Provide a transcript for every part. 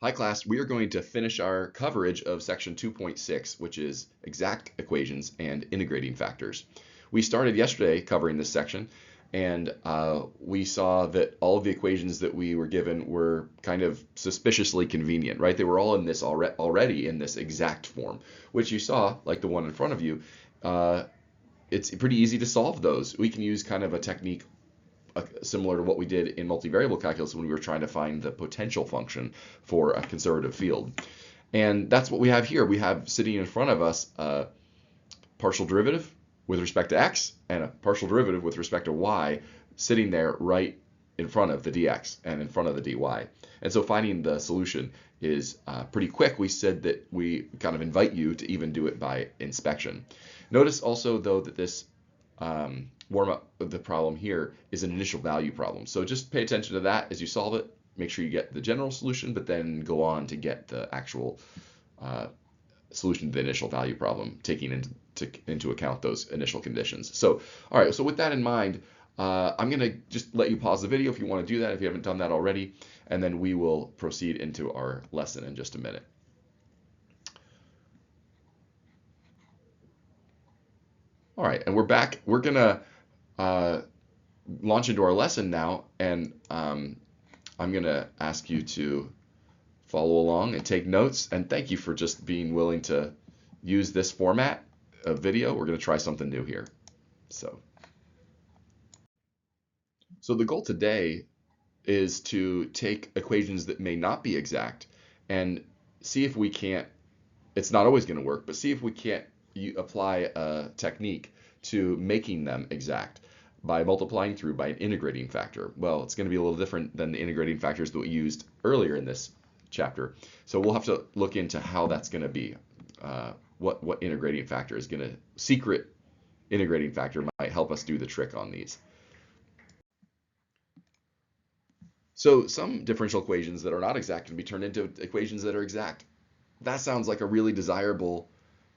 Hi class, we are going to finish our coverage of section 2.6, which is exact equations and integrating factors. We started yesterday covering this section, and we saw that all of the equations that we were given were kind of suspiciously convenient, right? They were all in this already in this exact form, which you saw, like the one in front of you. It's pretty easy to solve those. We can use kind of a technique similar to what we did in multivariable calculus when we were trying to find the potential function for a conservative field. And that's what we have here. We have sitting in front of us a partial derivative with respect to x and a partial derivative with respect to y sitting there right in front of the dx and in front of the dy. And so finding the solution is pretty quick. We said that we kind of invite you to even do it by inspection. Notice also, though, that this warm up the problem here is an initial value problem. So just pay attention to that as you solve it. Make sure you get the general solution, but then go on to get the actual solution to the initial value problem, taking into account those initial conditions. So, all right, so with that in mind, I'm going to just let you pause the video if you want to do that, if you haven't done that already, and then we will proceed into our lesson in just a minute. All right, and we're back. We're going to launch into our lesson now, and I'm going to ask you to follow along and take notes, and thank you for just being willing to use this format of video. We're going to try something new here. So the goal today is to take equations that may not be exact and see if we can't, it's not always going to work, but see if we can't apply a technique to making them exact by multiplying through by an integrating factor. Well, it's going to be a little different than the integrating factors that we used earlier in this chapter. So we'll have to look into how that's going to be. What integrating factor is going to, secret integrating factor might help us do the trick on these. So some differential equations that are not exact can be turned into equations that are exact. That sounds like a really desirable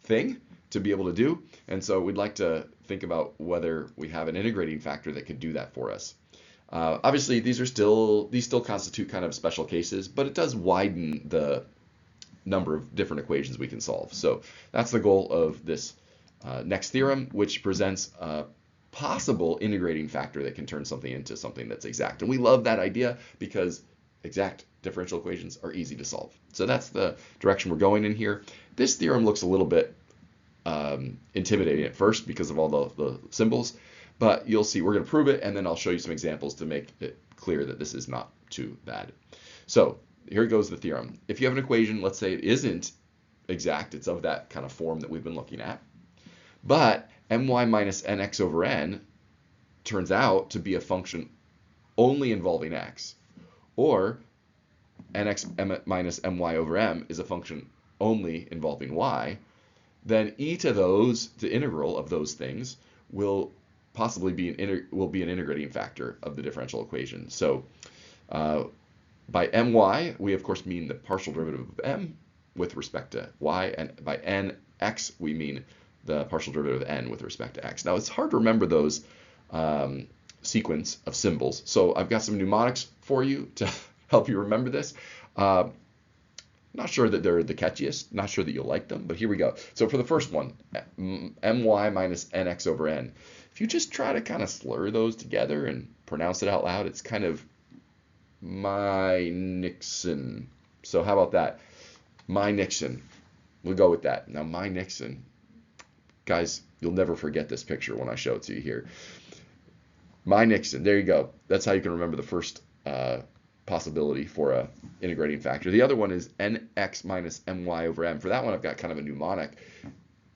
thing to be able to do. And so we'd like to think about whether we have an integrating factor that could do that for us. Obviously, these still constitute kind of special cases, but it does widen the number of different equations we can solve. So that's the goal of this next theorem, which presents a possible integrating factor that can turn something into something that's exact. And we love that idea because exact differential equations are easy to solve. So that's the direction we're going in here. This theorem looks a little bit intimidating at first because of all the symbols, but you'll see we're going to prove it, and then I'll show you some examples to make it clear that this is not too bad. So here goes the theorem. If you have an equation, let's say it isn't exact, it's of that kind of form that we've been looking at, but my minus nx over n turns out to be a function only involving x, or nx minus my over m is a function only involving y, then e to the integral of those things will possibly be an integrating factor of the differential equation. So by my, we of course mean the partial derivative of m with respect to y, and by nx we mean the partial derivative of n with respect to x. Now it's hard to remember those sequence of symbols, so I've got some mnemonics for you to help you remember this. Not sure that they're the catchiest, not sure that you'll like them, but here we go. So for the first one, my minus nx over n, if you just try to kind of slur those together and pronounce it out loud, it's kind of my Nixon. So how about that? My Nixon. We'll go with that. Now, my Nixon. Guys, you'll never forget this picture when I show it to you here. My Nixon. There you go. That's how you can remember the first possibility for a integrating factor. The other one is nx minus my over m. For that one, I've got kind of a mnemonic.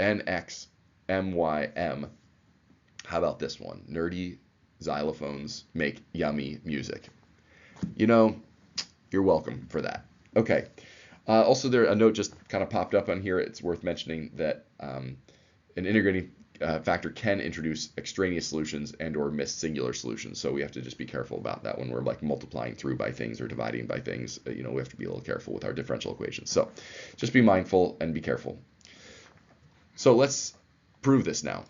nx my m. How about this one? Nerdy xylophones make yummy music. You know, you're welcome for that. Okay. Also, a note just kind of popped up on here. It's worth mentioning that an integrating factor can introduce extraneous solutions and or miss singular solutions. So we have to just be careful about that when we're like multiplying through by things or dividing by things. We have to be a little careful with our differential equations. So just be mindful and be careful. So let's prove this now.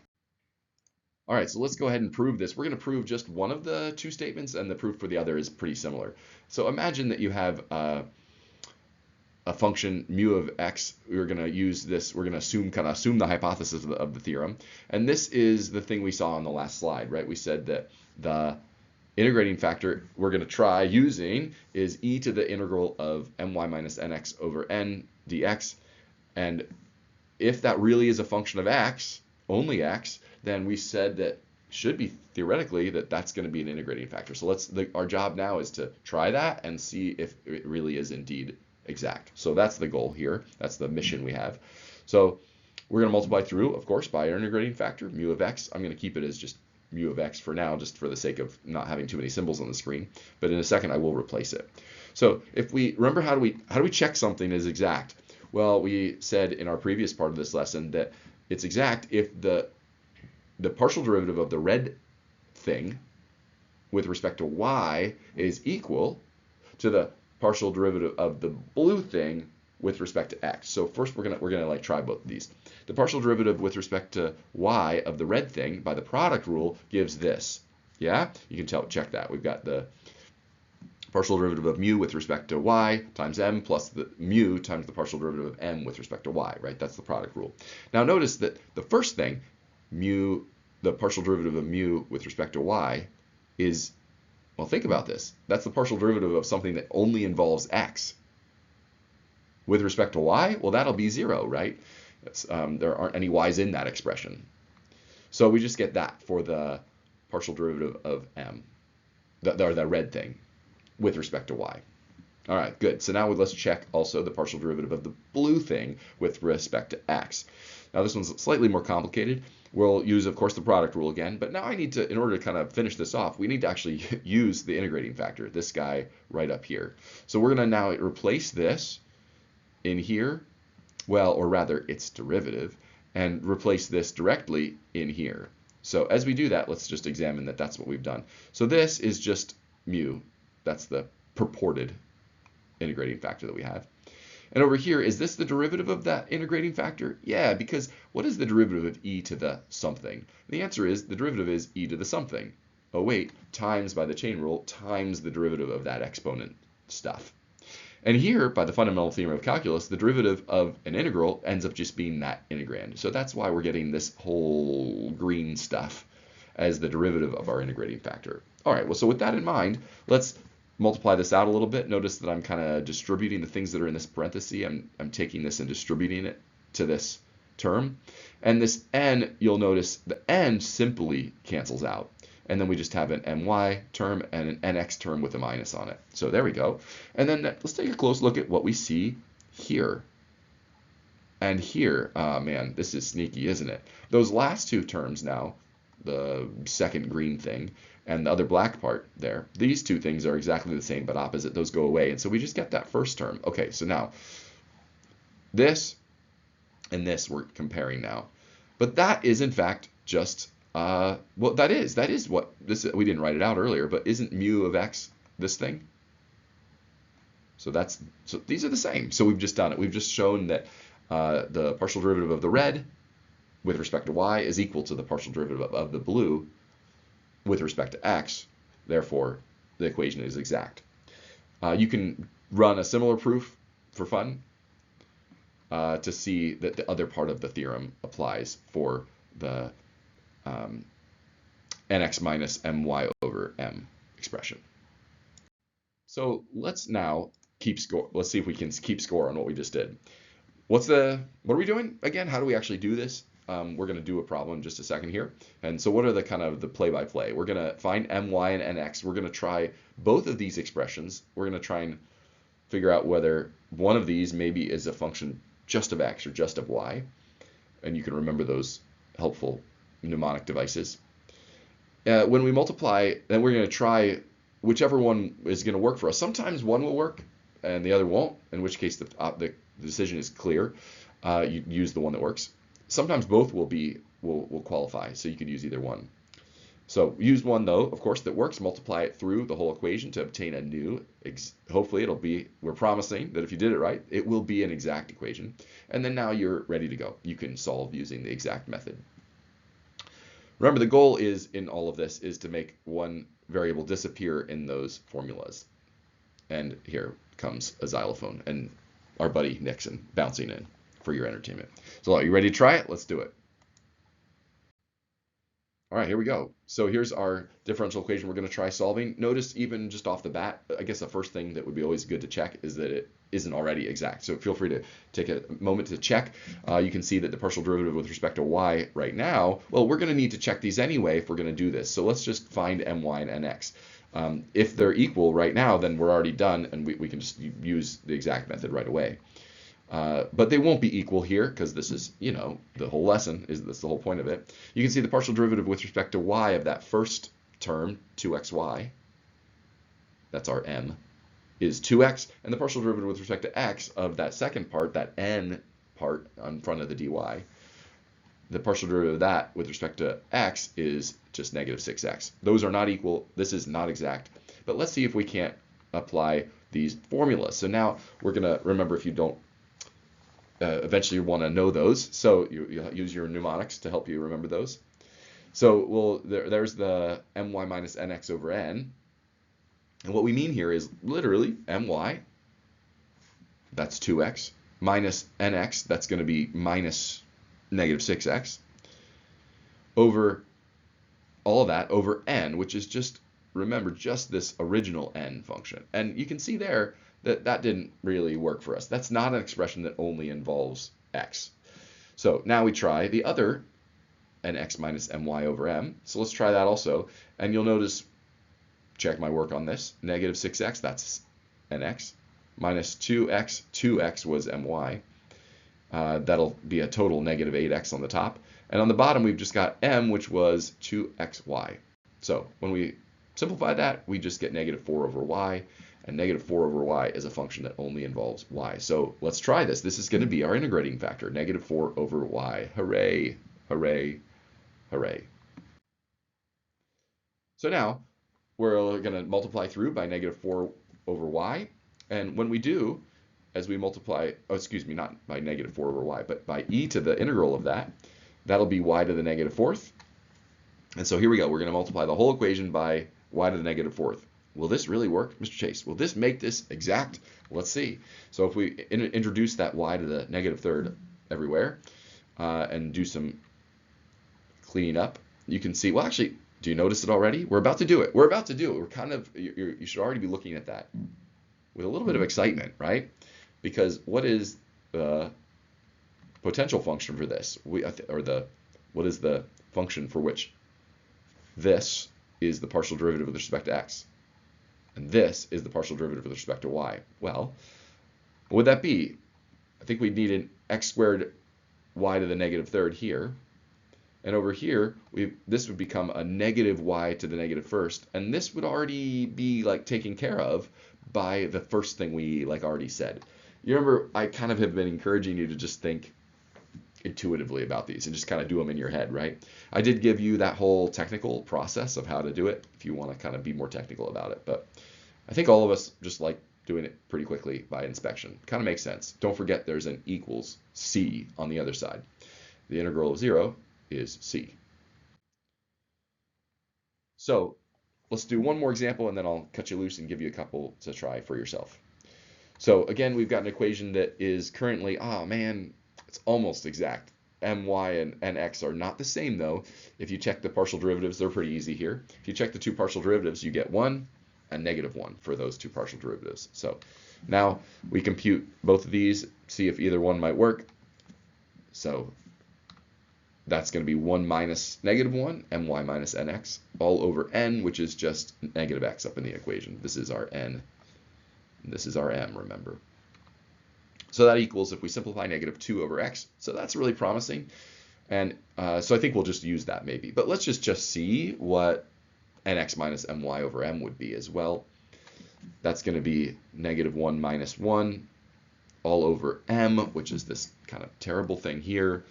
All right, so let's go ahead and prove this. We're going to prove just one of the two statements, and the proof for the other is pretty similar. So imagine that you have function mu of x, we're going to use this, we're going to assume the hypothesis of the theorem. And this is the thing we saw on the last slide, right? We said that the integrating factor we're going to try using is e to the integral of my minus nx over n dx. And if that really is a function of x, only x, then we said that should be theoretically that's going to be an integrating factor. So our job now is to try that and see if it really is indeed exact. So that's the goal here. That's the mission we have. So we're going to multiply through, of course, by our integrating factor, mu of x. I'm going to keep it as just mu of x for now, just for the sake of not having too many symbols on the screen. But in a second, I will replace it. So if we remember, how do we check something is exact? Well, we said in our previous part of this lesson that it's exact if the partial derivative of the red thing with respect to y is equal to the partial derivative of the blue thing with respect to x. So first we're gonna like try both of these. The partial derivative with respect to y of the red thing by the product rule gives this. Yeah, you can check that. We've got the partial derivative of mu with respect to y times m plus the mu times the partial derivative of m with respect to y, right? That's the product rule. Now notice that the first thing, mu, the partial derivative of mu with respect to y is, well, think about this. That's the partial derivative of something that only involves x. With respect to y, well, that'll be 0, right? There aren't any y's in that expression. So we just get that for the partial derivative of m, the red thing, with respect to y. All right, good. So now let's check also the partial derivative of the blue thing with respect to x. Now this one's slightly more complicated. We'll use, of course, the product rule again, but now I need to, in order to kind of finish this off, we need to actually use the integrating factor, this guy right up here. So we're going to now replace this in here, well, or rather its derivative, and replace this directly in here. So as we do that, let's just examine that that's what we've done. So this is just mu. That's the purported integrating factor that we have. And over here, is this the derivative of that integrating factor? Yeah, because what is the derivative of e to the something? The answer is the derivative is e to the something. Oh wait, times by the chain rule times the derivative of that exponent stuff. And here, by the fundamental theorem of calculus, the derivative of an integral ends up just being that integrand. So that's why we're getting this whole green stuff as the derivative of our integrating factor. All right, well, so with that in mind, let's multiply this out a little bit. Notice that I'm kind of distributing the things that are in this parenthesis. I'm taking this and distributing it to this term. And this n, you'll notice the n simply cancels out. And then we just have an my term and an nx term with a minus on it. So there we go. And then let's take a close look at what we see here. And here, man, this is sneaky, isn't it? Those last two terms now, the second green thing and the other black part there, these two things are exactly the same but opposite. Those go away. And so we just get that first term. Okay, so now this and this we're comparing now. But that is, in fact, just, well, that is what this, we didn't write it out earlier, but isn't mu of x this thing? So these are the same. So we've just done it. We've just shown that the partial derivative of the red with respect to y is equal to the partial derivative of the blue with respect to x. Therefore, the equation is exact. You can run a similar proof for fun to see that the other part of the theorem applies for the nx minus my over m expression. So let's now keep score. Let's see if we can keep score on what we just did. What are we doing again? How do we actually do this? We're going to do a problem in just a second here. And so what are the kind of the play-by-play? We're going to find my and nx. We're going to try both of these expressions. We're going to try and figure out whether one of these maybe is a function just of x or just of y. And you can remember those helpful mnemonic devices. When we multiply, then we're going to try whichever one is going to work for us. Sometimes one will work and the other won't, in which case the decision is clear. You use the one that works. Sometimes both will qualify, so you could use either one. So use one, though, of course, that works. Multiply it through the whole equation to obtain a new, hopefully it'll be, we're promising that if you did it right, it will be an exact equation. And then now you're ready to go. You can solve using the exact method. Remember, the goal is in all of this is to make one variable disappear in those formulas. And here comes a xylophone. And our buddy Nixon bouncing in for your entertainment. So are you ready to try it? Let's do it. All right, here we go. So here's our differential equation we're going to try solving. Notice even just off the bat, I guess the first thing that would be always good to check is that it isn't already exact. So feel free to take a moment to check. You can see that the partial derivative with respect to y right now, well, we're going to need to check these anyway if we're going to do this. So let's just find my and nx. If they're equal right now, then we're already done, and we can just use the exact method right away. But they won't be equal here because this is, the whole lesson that's the whole point of it. You can see the partial derivative with respect to y of that first term, 2xy, that's our m, is 2x, and the partial derivative with respect to x of that second part, that n part in front of the dy, the partial derivative of that with respect to x is just negative 6x. Those are not equal. This is not exact. But let's see if we can't apply these formulas. So now we're going to remember, if you don't eventually want to know those, so you use your mnemonics to help you remember those. So there's the my minus nx over n. And what we mean here is literally my, that's 2x, minus nx, that's going to be minus negative 6x, over all of that over n, which is just, remember, just this original n function. And you can see there that didn't really work for us. That's not an expression that only involves x. So now we try the other nx minus my over m. So let's try that also. And you'll notice, check my work on this, negative 6x, that's nx, minus 2x was my. That'll be a total negative 8x on the top. And on the bottom, we've just got m, which was 2xy. So when we simplify that, we just get negative 4 over y. And negative 4 over y is a function that only involves y. So let's try this. This is going to be our integrating factor, negative 4 over y. Hooray, hooray, hooray. So now we're going to multiply through by negative 4 over y. And when we do, as we multiply, not by negative 4 over y, but by e to the integral of that, that'll be y to the negative fourth. And so here we go. We're going to multiply the whole equation by y to the negative fourth. Will this really work, Mr. Chase? Will this make this exact? Let's see. So if we introduce that y to the negative third everywhere and do some cleaning up, you can see, well, actually, do you notice it already? We're about to do it. We're about to do it. We're kind of, you should already be looking at that with a little bit of excitement, right? Because what is the potential function for this? What is the function for which this is the partial derivative with respect to x? And this is the partial derivative with respect to y. Well, what would that be? I think we'd need an x squared y to the negative third here. And over here, this would become a negative y to the negative first. And this would already be taken care of by the first thing we already said. You remember, I kind of have been encouraging you to just think intuitively about these and just kind of do them in your head, right? I did give you that whole technical process of how to do it if you want to kind of be more technical about it. But I think all of us just like doing it pretty quickly by inspection. Kind of makes sense. Don't forget there's an equals c on the other side. The integral of 0 is c. So let's do one more example and then I'll cut you loose and give you a couple to try for yourself. So again, we've got an equation that is currently, it's almost exact. My and nx are not the same though. If you check the partial derivatives, they're pretty easy here. If you check the two partial derivatives, you get 1 and negative 1 for those two partial derivatives. So now we compute both of these, see if either one might work. So that's going to be 1 minus negative 1, my minus nx, all over n, which is just negative x up in the equation. This is our n, and this is our m, remember. So that equals, if we simplify, negative 2 over x. So that's really promising. And so I think we'll just use that maybe. But let's just see what nx minus my over m would be as well. That's going to be negative 1 minus 1 all over m, which is this kind of terrible thing here.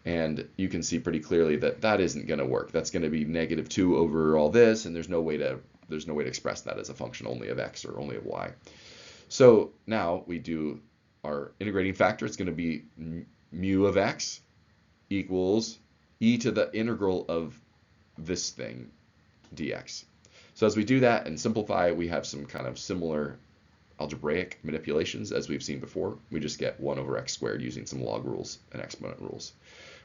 And you can see pretty clearly that that isn't going to work. That's going to be negative 2 over all this, and there's no way to express that as a function only of x or only of y. So now we do our integrating factor. It's going to be mu of x equals e to the integral of this thing dx. So as we do that and simplify, we have some kind of similar algebraic manipulations, as we've seen before. We just get 1 over x squared using some log rules and exponent rules.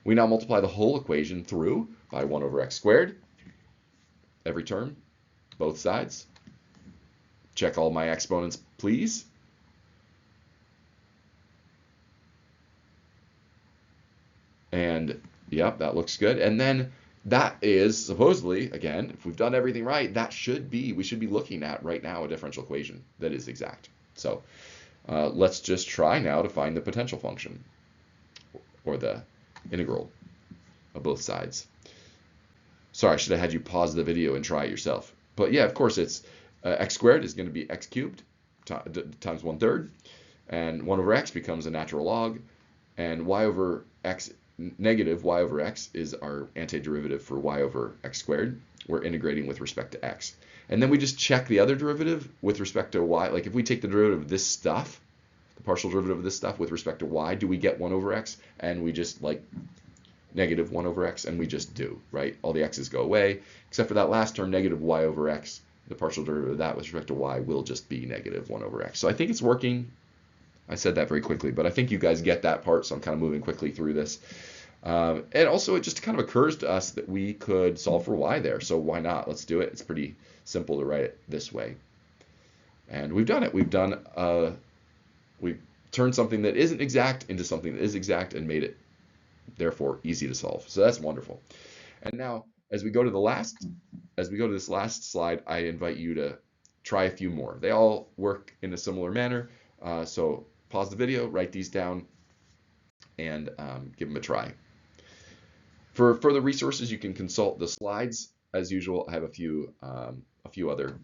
We now multiply the whole equation through by 1 over x squared. Every term, both sides. Check all my exponents, please. And yep, that looks good. And then that is supposedly, again, if we've done everything right, we should be looking at right now a differential equation that is exact. So let's just try now to find the potential function or the integral of both sides. Sorry, I should have had you pause the video and try it yourself. But yeah, of course, it's x squared is going to be x cubed times 1/3, and 1 over x becomes a natural log, and y over x, negative y over x is our antiderivative for y over x squared. We're integrating with respect to x. And then we just check the other derivative with respect to y. Like if we take the derivative of this stuff, the partial derivative of this stuff with respect to y, do we get 1 over x? And we just like negative 1 over x, and we just do, right? All the x's go away, except for that last term, negative y over x. The partial derivative of that with respect to y will just be negative 1 over x. So I think it's working. I said that very quickly, but I think you guys get that part, so I'm kind of moving quickly through this. And also, it just kind of occurs to us that we could solve for y there, so why not? Let's do it. It's pretty simple to write it this way. And we've done it. We've turned something that isn't exact into something that is exact and made it, therefore, easy to solve. So that's wonderful. And now, as we go to this last slide, I invite you to try a few more. They all work in a similar manner. So pause the video, write these down, and give them a try. For further resources, you can consult the slides. As usual, I have a few other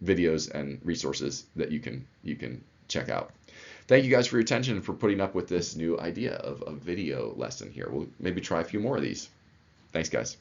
videos and resources that you can check out. Thank you guys for your attention and for putting up with this new idea of a video lesson here. We'll maybe try a few more of these. Thanks, guys.